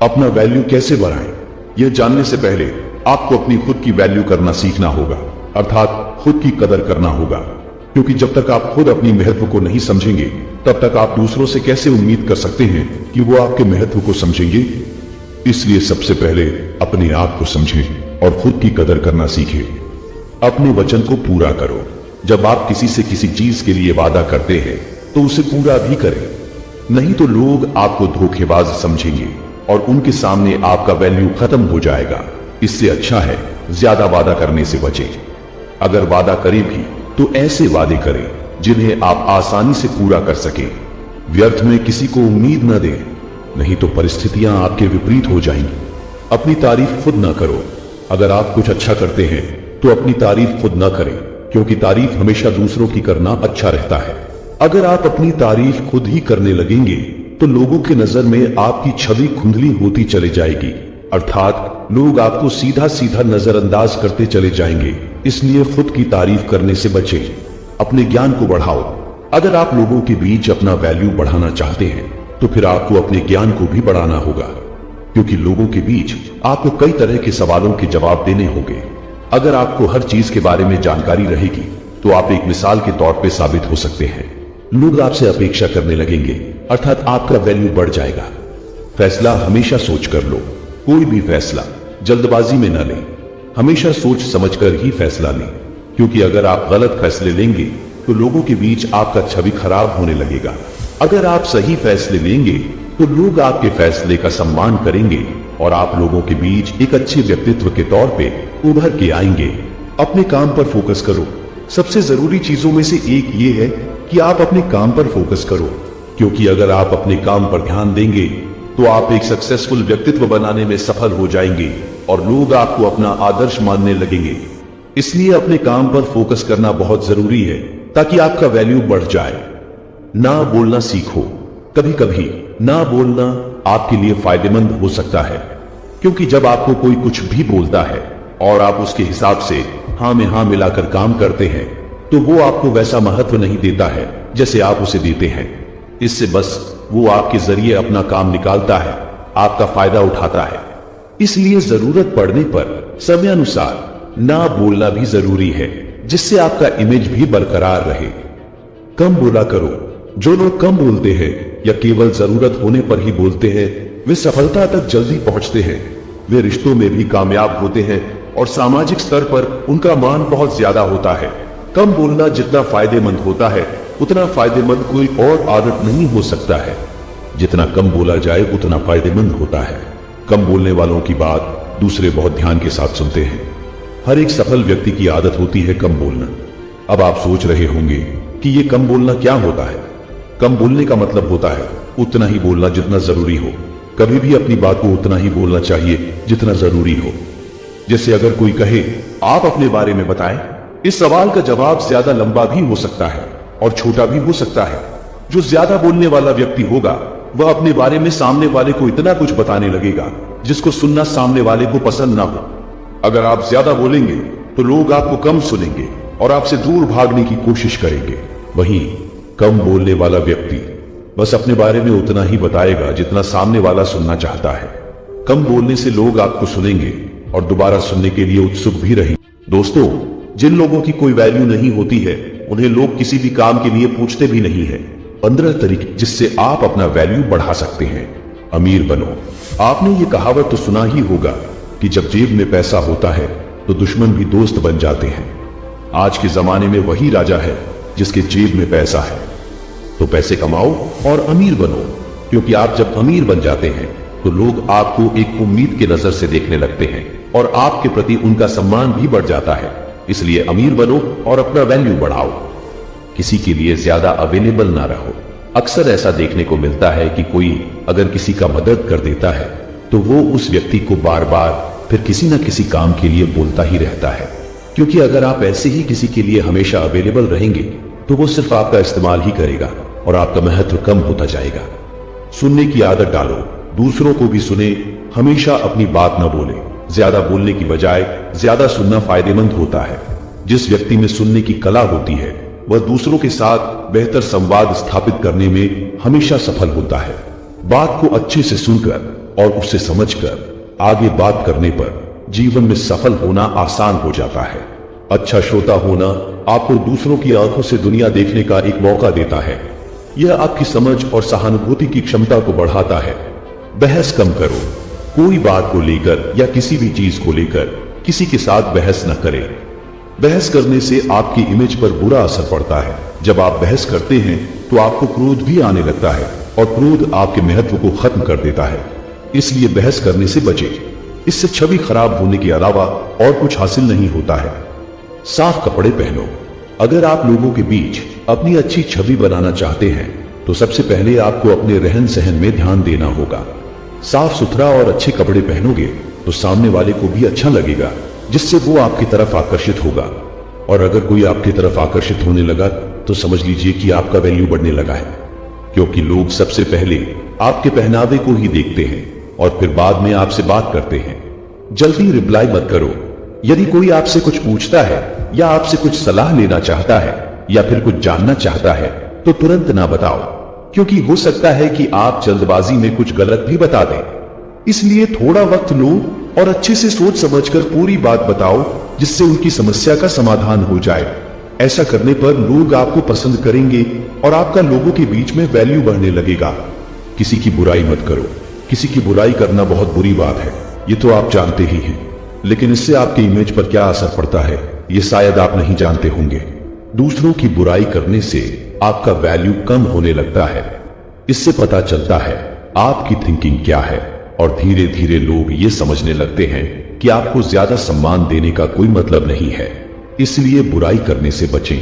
अपना वैल्यू कैसे बढ़ाएं, यह जानने से पहले आपको अपनी खुद की वैल्यू करना सीखना होगा, अर्थात खुद की कदर करना होगा। क्योंकि जब तक आप खुद अपनी महत्व को नहीं समझेंगे, तब तक आप दूसरों से कैसे उम्मीद कर सकते हैं कि वो आपके महत्व को समझेंगे। इसलिए सबसे पहले अपने आप को समझें और खुद की कदर करना सीखें। अपने वचन को पूरा करो। जब आप किसी से किसी चीज के लिए वादा करते हैं तो उसे पूरा भी करें, नहीं तो लोग आपको धोखेबाज समझेंगे और उनके सामने आपका वैल्यू खत्म हो जाएगा। इससे अच्छा है ज्यादा वादा करने से बचें। अगर वादा करें भी तो ऐसे वादे करें जिन्हें आप आसानी से पूरा कर सकें। व्यर्थ में किसी को उम्मीद न दें, नहीं तो परिस्थितियां आपके विपरीत हो जाएंगी। अपनी तारीफ खुद ना करो। अगर आप कुछ अच्छा करते हैं तो अपनी तारीफ खुद ना करें, क्योंकि तारीफ हमेशा दूसरों की करना अच्छा रहता है। अगर आप अपनी तारीफ खुद ही करने लगेंगे तो लोगों की नजर में आपकी छवि धुंधली होती चली जाएगी, अर्थात लोग आपको सीधा सीधा नजरअंदाज करते चले जाएंगे। इसलिए खुद की तारीफ करने से बचें। अपने ज्ञान को बढ़ाओ। अगर आप लोगों के बीच अपना वैल्यू बढ़ाना चाहते हैं तो फिर आपको अपने ज्ञान को भी बढ़ाना होगा, क्योंकि लोगों के बीच आपको कई तरह के सवालों के जवाब देने होंगे। अगर आपको हर चीज के बारे में जानकारी रहेगी तो आप एक मिसाल के तौर पे साबित हो सकते हैं। लोग आपसे अपेक्षा करने लगेंगे, अर्थात आपका वैल्यू बढ़ जाएगा। फैसला हमेशा सोच कर लो। कोई भी फैसला जल्दबाजी में न लें। हमेशा सोच समझकर ही फैसला लें, क्योंकि अगर आप गलत फैसले लेंगे तो लोगों के बीच आपका छवि खराब होने लगेगा। अगर आप सही फैसले लेंगे तो लोग आपके फैसले का सम्मान करेंगे और आप लोगों के बीच एक अच्छे व्यक्तित्व के तौर पे उभर के आएंगे। अपने काम पर फोकस करो। सबसे जरूरी चीजों में से एक ये है कि आप अपने काम पर फोकस करो, क्योंकि अगर आप अपने काम पर ध्यान देंगे तो आप एक सक्सेसफुल व्यक्तित्व बनाने में सफल हो जाएंगे और लोग आपको अपना आदर्श मानने लगेंगे। इसलिए अपने काम पर फोकस करना बहुत जरूरी है ताकि आपका वैल्यू बढ़ जाए। ना बोलना सीखो। कभी कभी ना बोलना आपके लिए फायदेमंद हो सकता है, क्योंकि जब आपको कोई कुछ भी बोलता है और आप उसके हिसाब से हाँ में हाँ मिलाकर काम करते हैं तो वो आपको वैसा महत्व नहीं देता है जैसे आप उसे देते हैं। इससे बस वो आपके जरिए अपना काम निकालता है, आपका फायदा उठाता है। इसलिए जरूरत पड़ने पर समय अनुसार ना बोलना भी जरूरी है, जिससे आपका इमेज भी बरकरार रहे। कम बोला करो। जो लोग कम बोलते हैं या केवल जरूरत होने पर ही बोलते हैं, वे सफलता तक जल्दी पहुंचते हैं। वे रिश्तों में भी कामयाब होते हैं और सामाजिक स्तर पर उनका मान बहुत ज्यादा होता है। कम बोलना जितना फायदेमंद होता है उतना फायदेमंद कोई और आदत नहीं हो सकता है। जितना कम बोला जाए उतना फायदेमंद होता है। कम बोलने वालों की बात दूसरे बहुत ध्यान के साथ सुनते हैं। हर एक सफल व्यक्ति की आदत होती है कम बोलना। अब आप सोच रहे होंगे कि ये कम बोलना क्या होता है। कम बोलने का मतलब होता है उतना ही बोलना जितना जरूरी हो। कभी भी अपनी बात को उतना ही बोलना चाहिए जितना जरूरी हो। जैसे अगर कोई कहे आप अपने बारे में बताएं, इस सवाल का जवाब ज्यादा लंबा भी हो सकता है और छोटा भी हो सकता है। जो ज्यादा बोलने वाला व्यक्ति होगा वह अपने बारे में सामने वाले को इतना कुछ बताने लगेगा जिसको सुनना सामने वाले को पसंद ना हो। अगर आप ज्यादा बोलेंगे तो लोग आपको कम सुनेंगे और आपसे दूर भागने की कोशिश करेंगे। वहीं कम बोलने वाला व्यक्ति बस अपने बारे में उतना ही बताएगा जितना सामने वाला सुनना चाहता है। कम बोलने से लोग आपको सुनेंगे और दोबारा सुनने के लिए उत्सुक भी रहेंगे। दोस्तों, जिन लोगों की कोई वैल्यू नहीं होती है उन्हें लोग किसी भी काम के लिए पूछते भी नहीं है। 15 तरीके जिससे आप अपना वैल्यू बढ़ा सकते हैं। अमीर बनो। आपने ये कहावत तो सुना ही होगा कि जब जेब में पैसा होता है तो दुश्मन भी दोस्त बन जाते हैं। आज के जमाने में वही राजा है जिसके जेब में पैसा है। तो पैसे कमाओ और अमीर बनो, क्योंकि आप जब अमीर बन जाते हैं तो लोग आपको एक उम्मीद के नजर से देखने लगते हैं और आपके प्रति उनका सम्मान भी बढ़ जाता है। इसलिए अमीर बनो और अपना वैल्यू बढ़ाओ। किसी के लिए ज्यादा अवेलेबल ना रहो। अक्सर ऐसा देखने को मिलता है कि कोई अगर किसी का मदद कर देता है तो वो उस व्यक्ति को बार बार फिर किसी न किसी काम के लिए बोलता ही रहता है, क्योंकि अगर आप ऐसे ही किसी के लिए हमेशा अवेलेबल रहेंगे तो वो सिर्फ आपका इस्तेमाल ही करेगा और आपका महत्व कम होता जाएगा। सुनने की आदत डालो। दूसरों को भी सुने, हमेशा अपनी बात न बोले। ज्यादा बोलने की बजाय ज्यादा सुनना फायदेमंद होता है। जिस व्यक्ति में सुनने की कला होती है वह दूसरों के साथ बेहतर संवाद स्थापित करने में हमेशा सफल होता है। बात को अच्छे से सुनकर और उसे समझकर आगे बात करने पर जीवन में सफल होना आसान हो जाता है। अच्छा श्रोता होना आपको दूसरों की आंखों से दुनिया देखने का एक मौका देता है। यह आपकी समझ और सहानुभूति की क्षमता को बढ़ाता है। बहस कम करो। कोई बात को लेकर या किसी भी चीज को लेकर किसी के साथ बहस न करें। बहस करने से आपकी इमेज पर बुरा असर पड़ता है। जब आप बहस करते हैं तो आपको क्रोध भी आने लगता है और क्रोध आपके महत्व को खत्म कर देता है। इसलिए बहस करने से बचें। इससे छवि खराब होने के अलावा और कुछ हासिल नहीं होता है। साफ कपड़े पहनो। अगर आप लोगों के बीच अपनी अच्छी छवि बनाना चाहते हैं तो सबसे पहले आपको अपने रहन सहन में ध्यान देना होगा। साफ सुथरा और अच्छे कपड़े पहनोगे तो सामने वाले को भी अच्छा लगेगा, जिससे वो आपकी तरफ आकर्षित होगा। और अगर कोई आपकी तरफ आकर्षित होने लगा तो समझ लीजिए कि आपका वैल्यू बढ़ने लगा है, क्योंकि लोग सबसे पहले आपके पहनावे को ही देखते हैं और फिर बाद में आपसे बात करते हैं। जल्दी रिप्लाई मत करो। यदि कोई आपसे कुछ पूछता है या आपसे कुछ सलाह लेना चाहता है या फिर कुछ जानना चाहता है तो तुरंत ना बताओ, क्योंकि हो सकता है कि आप जल्दबाजी में कुछ गलत भी बता दें। इसलिए थोड़ा वक्त लो और अच्छे से सोच समझकर पूरी बात बताओ, जिससे उनकी समस्या का समाधान हो जाए। ऐसा करने पर लोग आपको पसंद करेंगे और आपका लोगों के बीच में वैल्यू बढ़ने लगेगा। किसी की बुराई मत करो। किसी की बुराई करना बहुत बुरी बात है, ये तो आप जानते ही हैं, लेकिन इससे आपकी इमेज पर क्या असर पड़ता है ये शायद आप नहीं जानते होंगे। दूसरों की बुराई करने से आपका वैल्यू कम होने लगता है। इससे पता चलता है आपकी थिंकिंग क्या है और धीरे धीरे लोग ये समझने लगते हैं कि आपको ज्यादा सम्मान देने का कोई मतलब नहीं है। इसलिए बुराई करने से बचें।